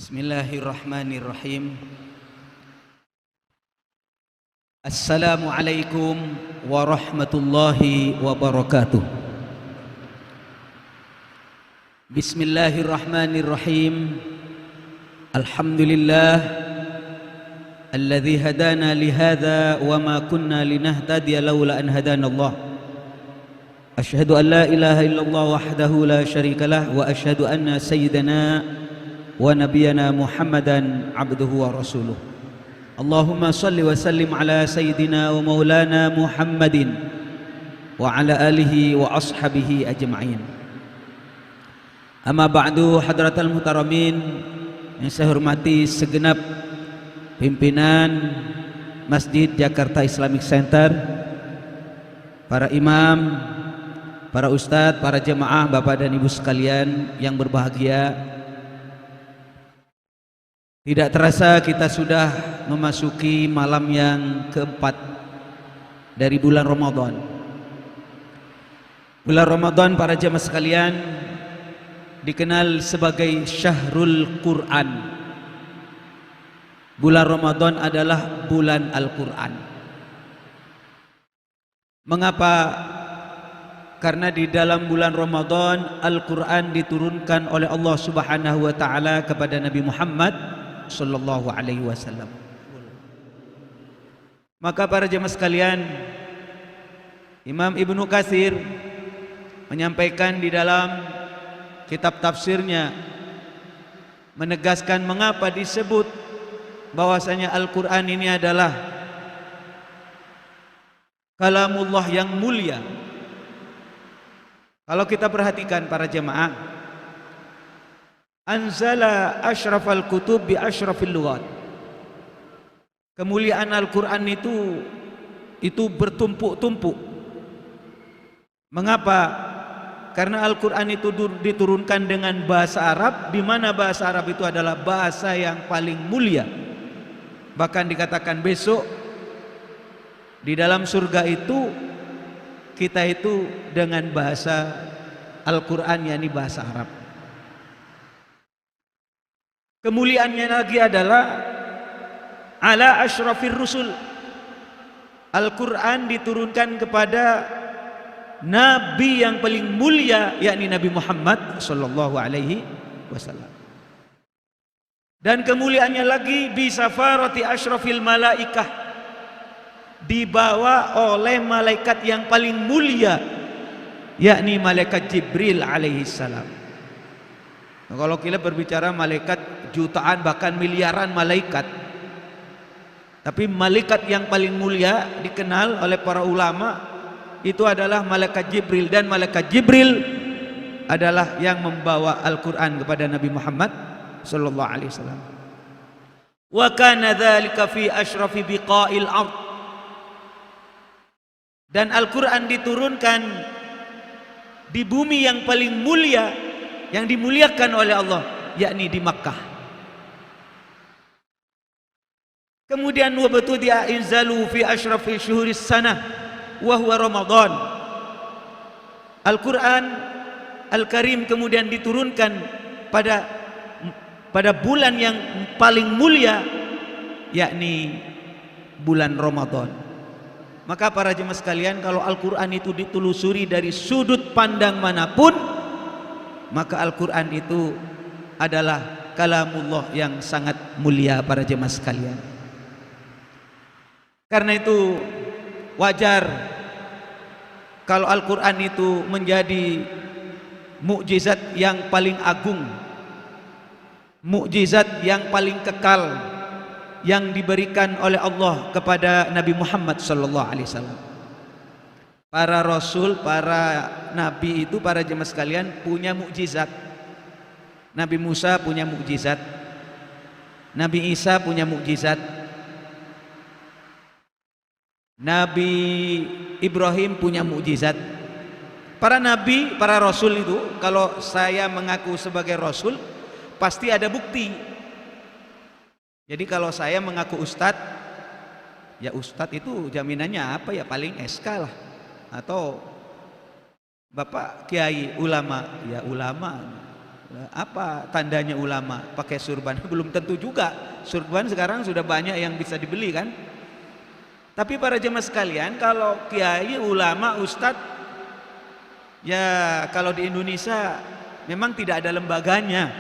Bismillahirrahmanirrahim. Assalamualaikum warahmatullahi wabarakatuh. Bismillahirrahmanirrahim. Alhamdulillah alladzi hadana lihadza wa ma kunna linahtadiya laula an hadana Allah. Asyhadu an la ilaha illallah wahdahu la syarikalah wa asyhadu anna sayyidana wa nabiyana Muhammadan abduhu wa rasuluh. Allahumma salli wa sallim ala sayyidina wa maulana Muhammadin wa ala alihi wa ashabihi ajma'in. Amma ba'du, hadratal muhtaramin yang saya hormati segenap pimpinan Masjid Jakarta Islamic Center, para imam, para ustadz, para jemaah, bapak dan ibu sekalian yang berbahagia. Tidak terasa kita sudah memasuki malam yang keempat dari bulan Ramadan. Bulan Ramadan, para jemaah sekalian, dikenal sebagai Syahrul Quran. Bulan Ramadan adalah bulan Al-Quran. Mengapa? Karena di dalam bulan Ramadan Al-Quran diturunkan oleh Allah Subhanahu wa Ta'ala kepada Nabi Muhammad sallallahu alaihi wasallam. Maka para jemaah sekalian, Imam Ibnu Katsir menyampaikan di dalam kitab tafsirnya, menegaskan mengapa disebut bahwasanya Al-Quran ini adalah kalamullah yang mulia. Kalau kita perhatikan para jemaah, anzala asyrafal kutub bi asyrafil lughat. Kemuliaan Al-Quran itu bertumpuk-tumpuk. Mengapa? Karena Al-Quran itu diturunkan dengan bahasa Arab, di mana bahasa Arab itu adalah bahasa yang paling mulia. Bahkan dikatakan besok di dalam surga itu kita itu dengan bahasa Al-Quran, yakni bahasa Arab. Kemuliaannya lagi adalah ala asyrafir rusul. Al-Quran diturunkan kepada Nabi yang paling mulia, yakni Nabi Muhammad sallallahu alaihi wasallam. Dan kemuliaannya lagi bisafarati asyrafil malaikah, dibawa oleh malaikat yang paling mulia, yakni malaikat Jibril alaihi salam. Nah, kalau kita berbicara malaikat jutaan bahkan miliaran malaikat, tapi malaikat yang paling mulia dikenal oleh para ulama itu adalah malaikat Jibril, dan malaikat Jibril adalah yang membawa Al-Quran kepada Nabi Muhammad sallallahu alaihi wasallam. Wa kana dzalika fi asyrafi biqa'il ard. Dan Al-Quran diturunkan di bumi yang paling mulia, yang dimuliakan oleh Allah, yakni di Makkah. Kemudian wabtudi'a inzalu fi asyrafi syuhuris sanah wa huwa Ramadan. Al-Quran Al-Karim kemudian diturunkan pada bulan yang paling mulia, yakni bulan Ramadan. Maka para jemaah sekalian, kalau Al-Quran itu ditelusuri dari sudut pandang manapun, maka Al-Quran itu adalah kalamullah yang sangat mulia para jemaah sekalian. Karena itu wajar kalau Al-Quran itu menjadi mukjizat yang paling agung, mukjizat yang paling kekal, yang diberikan oleh Allah kepada Nabi Muhammad sallallahu alaihi wasallam. Para rasul, para nabi itu, para jemaah sekalian, punya mukjizat. Nabi Musa punya mukjizat, Nabi Isa punya mukjizat, Nabi Ibrahim punya mukjizat. Para nabi, para rasul itu, kalau saya mengaku sebagai rasul, pasti ada bukti. Jadi kalau saya mengaku ustadz, ya ustadz itu jaminannya apa ya? Paling SK lah. Atau bapak kiai ulama, ya ulama. Apa tandanya ulama pakai surban? Belum tentu juga. Surban sekarang sudah banyak yang bisa dibeli kan. Tapi para jemaah sekalian, kalau kiai, ulama, ustadz, ya kalau di Indonesia memang tidak ada lembaganya.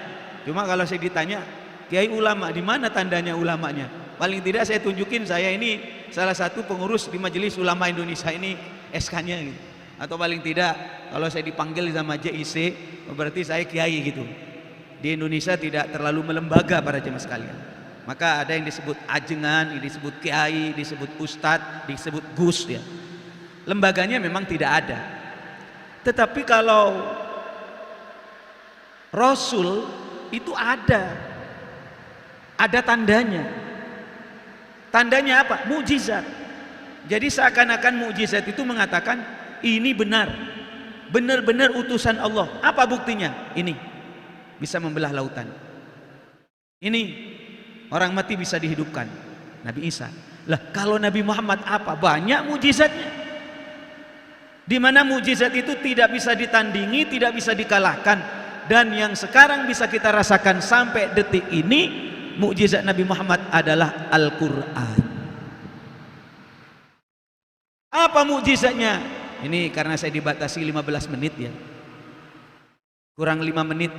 Cuma kalau saya ditanya, kiai ulama, di mana tandanya ulamanya? Paling tidak saya tunjukin, saya ini salah satu pengurus di Majelis Ulama Indonesia ini SK-nya gitu. Atau paling tidak kalau saya dipanggil sama JIC, berarti saya kiai gitu. Di Indonesia tidak terlalu melembaga para jemaah sekalian. Maka ada yang disebut ajengan, yang disebut kiai, disebut ustadz, disebut gus ya. Lembaganya memang tidak ada. Tetapi kalau Rasul itu ada tandanya. Tandanya apa? Mukjizat. Jadi seakan-akan mukjizat itu mengatakan ini benar-benar utusan Allah. Apa buktinya? Ini bisa membelah lautan. Ini orang mati bisa dihidupkan. Nabi Isa. Lah kalau Nabi Muhammad apa? Banyak mukjizatnya. Di mana mukjizat itu tidak bisa ditandingi, tidak bisa dikalahkan. Dan yang sekarang bisa kita rasakan sampai detik ini, mukjizat Nabi Muhammad adalah Al-Quran. Apa mukjizatnya? Ini karena saya dibatasi 15 menit ya. Kurang 5 menit.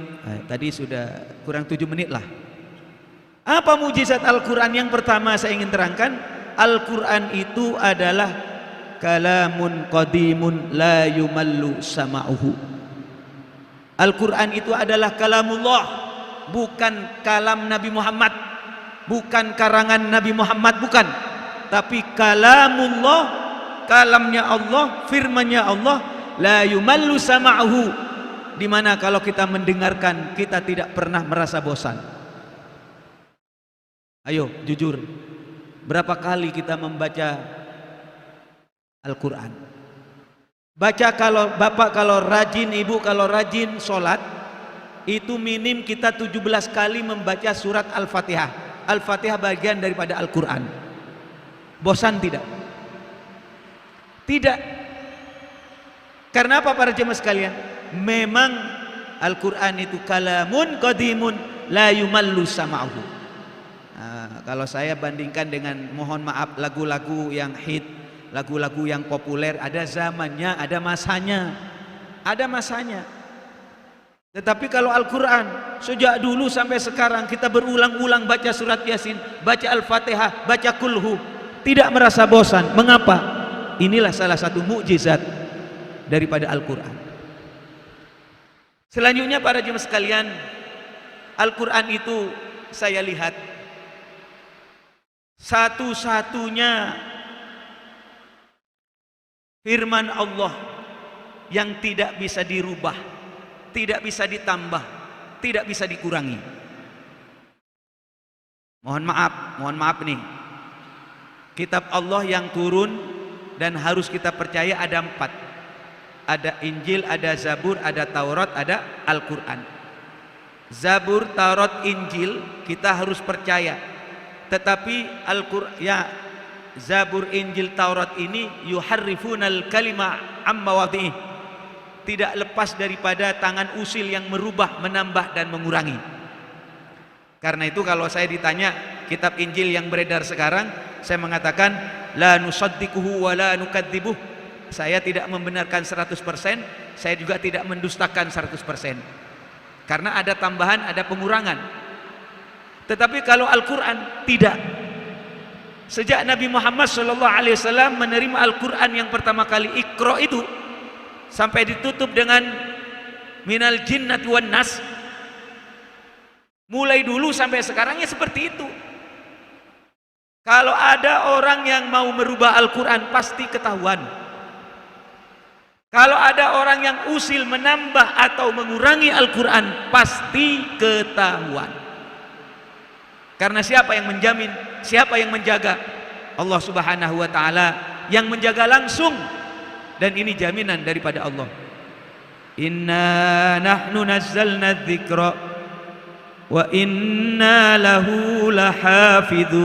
Tadi sudah kurang 7 menit lah. Apa mukjizat Al-Quran? Yang pertama saya ingin terangkan, Al-Quran itu adalah kalamun qadimun la yumallu sama'uhu. Al-Quran itu adalah kalamullah, bukan kalam Nabi Muhammad, bukan karangan Nabi Muhammad, bukan, tapi kalamullah, kalamnya Allah, firmannya Allah, la yumallu sama'uhu, dimana kalau kita mendengarkan kita tidak pernah merasa bosan. Ayo jujur, berapa kali kita membaca Al-Quran? Baca, kalau bapak kalau rajin, ibu kalau rajin sholat, itu minim kita 17 kali membaca surat Al-Fatihah. Al-Fatihah bagian daripada Al-Quran. Bosan tidak? Tidak. Karena apa para jemaah sekalian? Memang Al-Quran itu kalamun qadimun la yumallu sama'uhu. Kalau saya bandingkan dengan, mohon maaf, lagu-lagu yang hit, lagu-lagu yang populer, ada zamannya, ada masanya. Ada masanya. Tetapi kalau Al-Quran, sejak dulu sampai sekarang kita berulang-ulang baca surat Yasin, baca Al-Fatihah, baca Kulhu, tidak merasa bosan. Mengapa? Inilah salah satu mukjizat daripada Al-Quran. Selanjutnya para jemaah sekalian, Al-Quran itu saya lihat satu-satunya firman Allah yang tidak bisa dirubah, tidak bisa ditambah, tidak bisa dikurangi. Mohon maaf nih, kitab Allah yang turun dan harus kita percaya ada 4. Ada Injil, ada Zabur, ada Taurat, ada Al-Quran. Zabur, Taurat, Injil kita harus percaya. Tetapi Al-Quran, ya, Zabur, Injil, Taurat ini yuharrifunal kalima amma wadhihi, tidak lepas daripada tangan usil yang merubah, menambah dan mengurangi. Karena itu kalau saya ditanya kitab Injil yang beredar sekarang, saya mengatakan la nusaddiquhu wa la nukadzibuh. Saya tidak membenarkan 100%, saya juga tidak mendustakan 100%. Karena ada tambahan, ada pengurangan. Tetapi kalau Al-Quran tidak. Sejak Nabi Muhammad SAW menerima Al-Quran yang pertama kali, Iqra itu, sampai ditutup dengan minal jinnati wan nas, mulai dulu sampai sekarang ya seperti itu. Kalau ada orang yang mau merubah Al-Quran pasti ketahuan. Kalau ada orang yang usil menambah atau mengurangi Al-Quran pasti ketahuan. Karena siapa yang menjamin, siapa yang menjaga? Allah Subhanahu wa ta'ala yang menjaga langsung. Dan ini jaminan daripada Allah. Inna nahnu nazzalna dzikra wa inna lahu lahafidhun.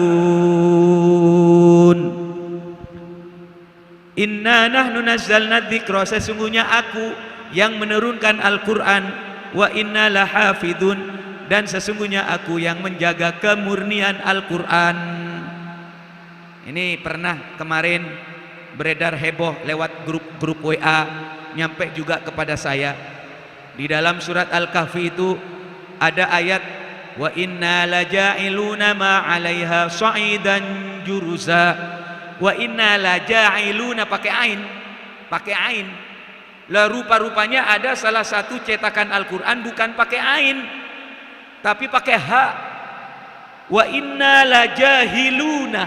Inna nahnu nazzalna dzikra, sesungguhnya aku yang menurunkan Al-Quran, wa inna lahafidun, dan sesungguhnya aku yang menjaga kemurnian Al-Quran. Ini pernah kemarin beredar heboh lewat grup WA, nyampe juga kepada saya. Di dalam surat Al-Kahfi itu ada ayat wa inna laja'iluna ma 'alaiha sa'idan juruza. Wa inna laja'iluna pakai ain. Lah rupa-rupanya ada salah satu cetakan Al-Quran bukan pakai ain tapi pakai ha. Wa inna lajahiluna.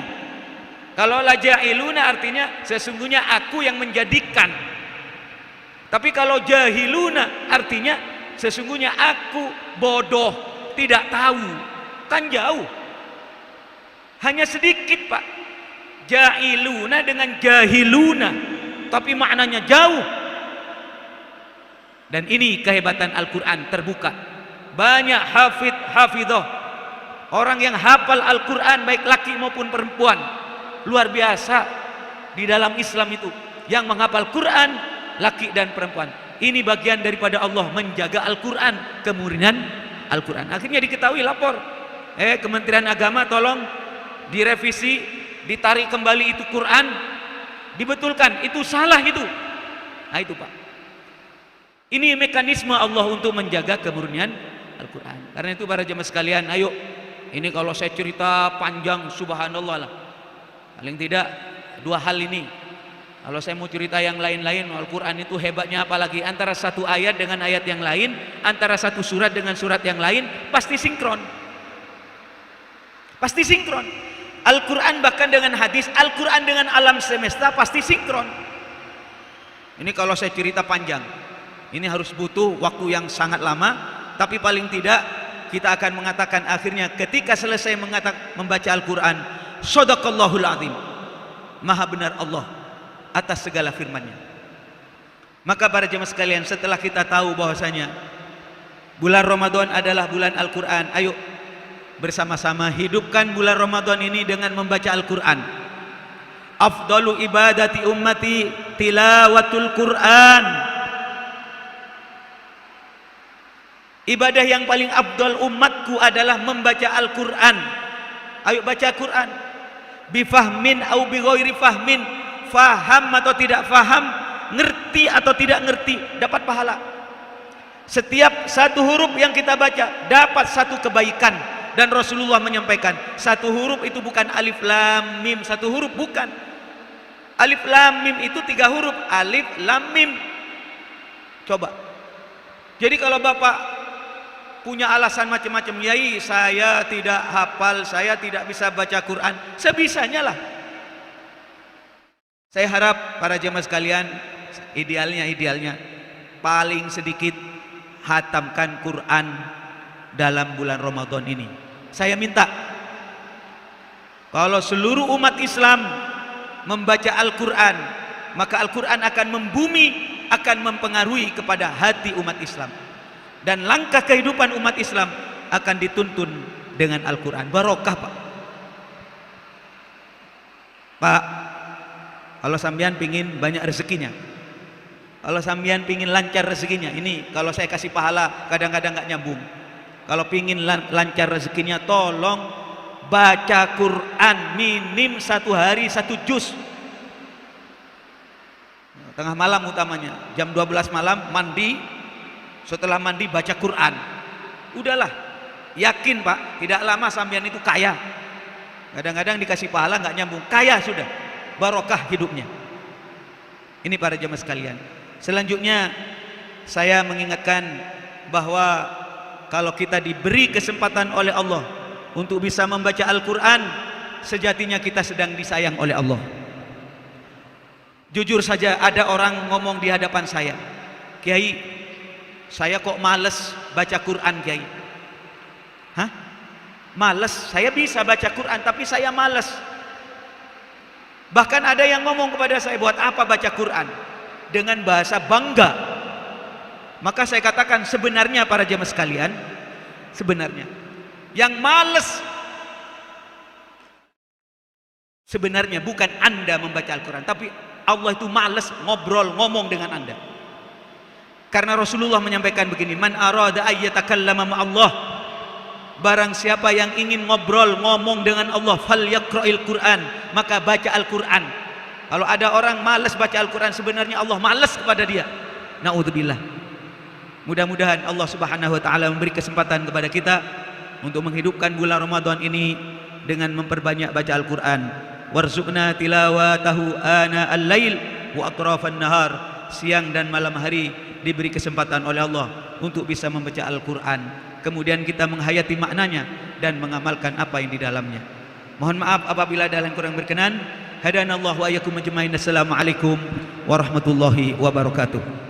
Kalau laja'iluna artinya sesungguhnya aku yang menjadikan. Tapi kalau jahiluna artinya sesungguhnya aku bodoh, tidak tahu. Kan jauh. Hanya sedikit, Pak. Ja'iluna dengan jahiluna, tapi maknanya jauh. Dan ini kehebatan Al-Quran terbuka. Banyak hafidhoh, orang yang hafal Al-Quran baik laki maupun perempuan, luar biasa di dalam Islam itu. Yang menghafal Quran laki dan perempuan. Ini bagian daripada Allah menjaga Al-Quran, kemurnian Al-Quran. Akhirnya diketahui, lapor Kementerian Agama, tolong direvisi, ditarik kembali itu Quran, dibetulkan, itu salah itu. Nah itu, Pak. Ini mekanisme Allah untuk menjaga kemurnian Al-Quran. Karena itu para jemaah sekalian, ayo, ini kalau saya cerita panjang, subhanallah lah. Paling tidak dua hal ini. Kalau saya mau cerita yang lain-lain, Al-Quran itu hebatnya apalagi, antara satu ayat dengan ayat yang lain, antara satu surat dengan surat yang lain, pasti sinkron. Pasti sinkron. Al-Quran bahkan dengan hadis, Al-Quran dengan alam semesta pasti sinkron. Ini kalau saya cerita panjang, ini harus butuh waktu yang sangat lama, tapi paling tidak kita akan mengatakan akhirnya ketika selesai membaca Al-Quran, Shadaqallahul Azim, maha benar Allah atas segala firman-Nya. Maka para jemaah sekalian, setelah kita tahu bahwasanya bulan Ramadan adalah bulan Al-Quran, ayo bersama-sama hidupkan bulan Ramadan ini dengan membaca Al-Quran. Afdalu ibadati ummati tilawatul Quran. Ibadah yang paling afdal umatku adalah membaca Al-Quran. Ayo baca Quran. Bifahmin au bi ghairi fahmin, faham atau tidak faham, ngerti atau tidak ngerti, dapat pahala. Setiap satu huruf yang kita baca dapat satu kebaikan. Dan Rasulullah menyampaikan, satu huruf itu bukan alif lam mim, satu huruf bukan. Alif lam mim itu 3 huruf, alif lam mim. Coba. Jadi kalau Bapak punya alasan macam-macam, yai saya tidak hafal, saya tidak bisa baca Quran, sebisanya lah. Saya harap para jemaah sekalian, idealnya paling sedikit hatamkan Quran dalam bulan Ramadan ini. Saya minta kalau seluruh umat Islam membaca Al-Quran, maka Al-Quran akan membumi, akan mempengaruhi kepada hati umat Islam, dan langkah kehidupan umat Islam akan dituntun dengan Al-Quran. Barokah, Pak. Pak, kalau sampean pingin banyak rezekinya, kalau sampean pingin lancar rezekinya, ini kalau saya kasih pahala kadang-kadang nggak nyambung. Kalau pingin lancar rezekinya, tolong baca Quran minim 1 hari 1 juz. Tengah malam utamanya, jam 12 malam mandi, setelah mandi baca Quran. Udahlah, yakin Pak, tidak lama sampean itu kaya. Kadang-kadang dikasih pahala nggak nyambung, kaya sudah, barokah hidupnya. Ini para jemaah sekalian. Selanjutnya saya mengingatkan bahwa kalau kita diberi kesempatan oleh Allah untuk bisa membaca Al-Quran, sejatinya kita sedang disayang oleh Allah. Jujur saja, ada orang ngomong di hadapan saya, Kiai, saya kok males baca Quran, Kiai. Hah? Males? Saya bisa baca Quran, tapi saya males. Bahkan ada yang ngomong kepada saya, buat apa baca Quran? Dengan bahasa bangga. Maka saya katakan, sebenarnya para jemaah sekalian, sebenarnya yang males sebenarnya bukan Anda membaca Al-Quran, tapi Allah itu males ngomong dengan Anda. Karena Rasulullah menyampaikan begini, man arada ayyatakallama ma'allah, barang siapa yang ingin ngomong dengan Allah, falyaqra'il Qur'an, maka baca Al-Qur'an. Kalau ada orang malas baca Al-Qur'an, sebenarnya Allah malas kepada dia. Naudzubillah. Mudah-mudahan Allah Subhanahu wa taala memberi kesempatan kepada kita untuk menghidupkan bulan Ramadan ini dengan memperbanyak baca Al-Qur'an. Warzuqna tilawatahu ana al-lail wa atrafan nahar, siang dan malam hari diberi kesempatan oleh Allah untuk bisa membaca Al-Qur'an. Kemudian kita menghayati maknanya dan mengamalkan apa yang di dalamnya. Mohon maaf apabila ada yang kurang berkenan. Hadanallahu wa iyyakum ajmain. Assalamualaikum warahmatullahi wabarakatuh.